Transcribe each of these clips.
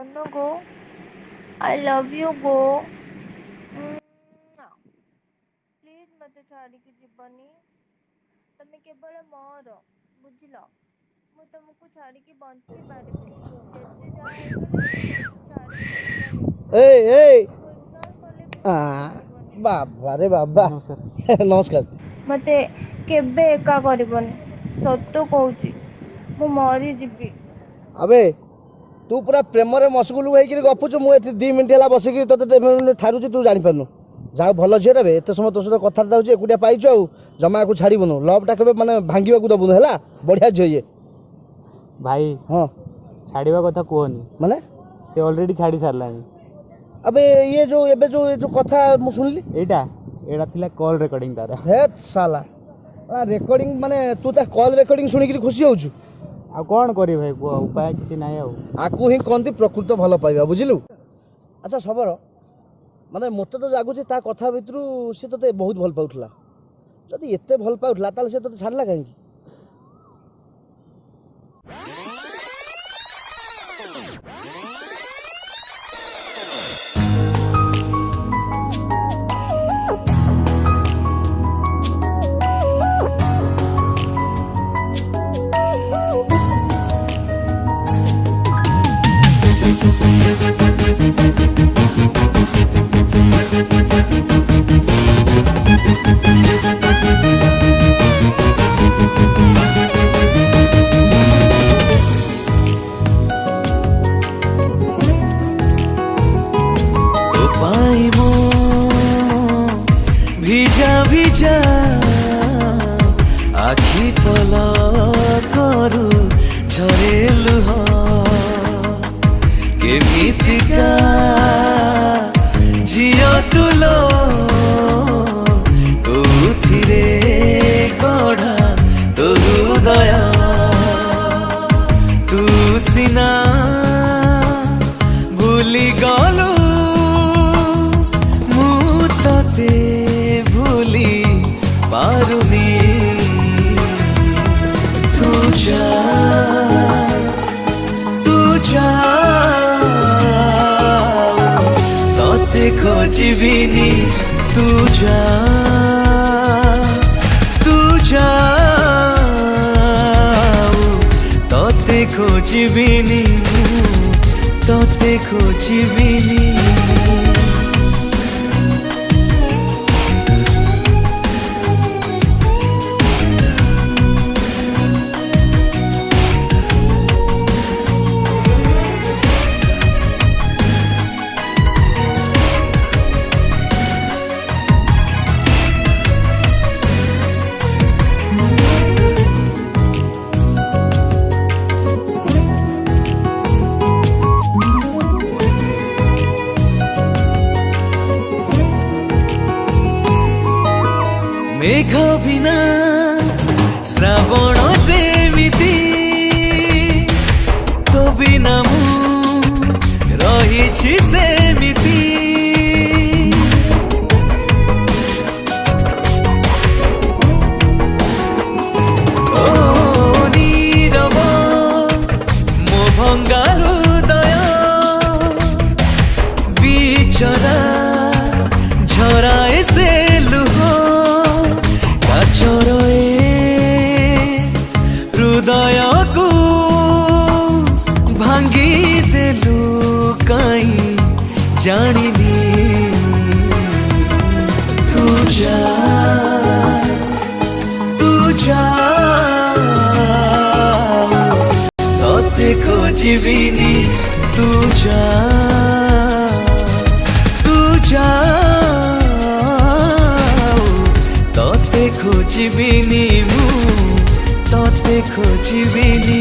don't go I love you go please मत छाड़ी जीवनी तमे केवल मोर बुझल मु तुमको छाड़ी बंची पारिबिनी जेते जहा गले भी तुमको छाड़ी जीवनी ए ए तुमको इग्नोर कले भी आ छाड़ी बाबा रे बाबा नमस्कार नमस्कार मते केबे एका करबनी सत्य कहूची मु मरी जीवी अबे तू पूरा प्रेम रे मशगुल होइकिरी गपुछु मु एठी 2 मिनिट हला बसिकिरी तते ठारुछु तू जानि पारनु जा भलो झिएटा बे एते समय तो सହିତ कथार्ता होची एकुटिया पाइछु आ जमा को छाड़ीबनु लव टा केबे माने भांगीबा को दबुनु हला बढ़िया झिए भाई हां छाड़ीबा कथा कोनी माने से ऑलरेडी छाड़ी सारलानी अबे ये जो कथा मु सुनली एटा एटा थिला कॉल रिकॉर्डिंग तारा हे साला रेकॉर्डिंग माने तू ता कॉल रेकॉर्डिंग सुनिकिरी खुशी होछु आ कोन करी भाई को उपाय किछि नाही आ आकु ही कोनती प्रकृत भल पाइबा बुझिलु अच्छा सबर माने मते तो जागुची ता कथा भितरु से तते बहुत भल पाउथला जदी एते भल पाउथला ताले से तते छाडला काहे की ভিজা ভিজা আখি পলকରୁ ঝরে লুহ কেমিতিকা ঝিଅ তুলো কোଉଥିରେ ଗଢ଼ା ତୋ ହୃଦୟ ତୁ ସିନା ଭୁଲି ଗଲୁ ମୁଁ ତତେ भूली पारुनी तू जा तोते खोजिबिनी तू जा तोते खोजिबिनी तोते खोजिबिनी मेघ बिना श्रावण जेमिति तो बिना मु रहिछि सेमिति ओ नीरव मो भंगा हृदय बिचरा झराए से लुह हृदय को भांगी देलु कहीं जानिनी तू जा तोते खोजिबिनी तू जा तोते खोजिबिनी मु तोते खोजिबिनी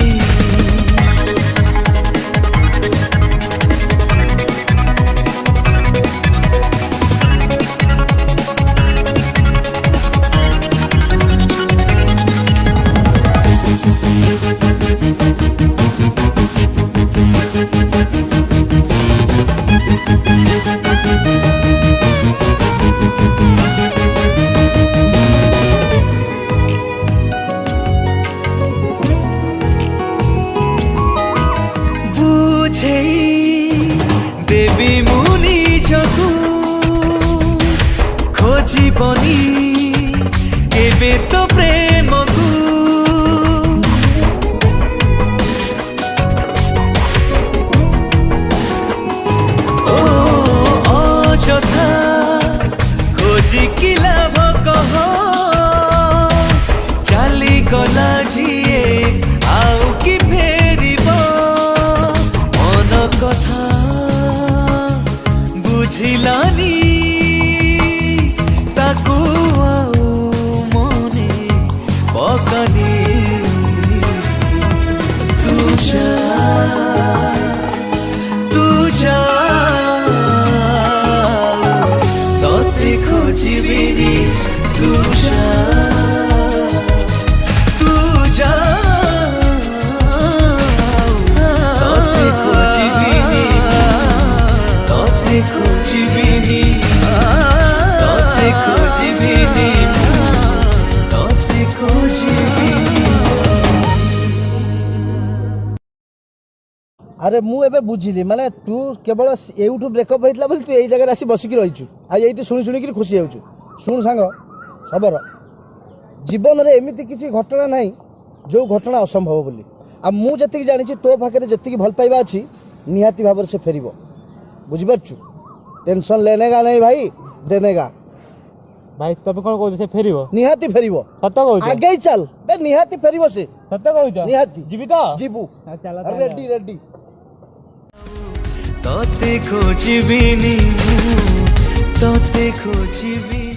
जा तू जा तोते खोजिबिनी तोते खोजिबिनी तोते खोजिबिनी तोते खोजिबिनी अरे मु एबे बुझिली माने तू केवल एउठू ब्रेकअप होइतला बोली तू एई जगह आसी बसिकी रहिछु आ एइटी सुनी सुनी कि खुशी हेउछु सुन सांग खबर जीवन रे एमिति किछि घटना नाही जो घटना असंभव बोली आ मु जतिक जानिछि तो पाखरे जतिक भल पाइबा अछि निहाती भाबर से फेरिबो बुझि परछु टेंशन लेने का नहीं भाई देने का भाई तबे कोन कहू से फेरिबो निहाती फेरिबो सत कहू आगे ही चल बे निहाती फेरिबो से सत कहू निहाती जीवी तो जीबू चला रेडी रेडी तोते खोजिबिनी तोते खोजिबिनी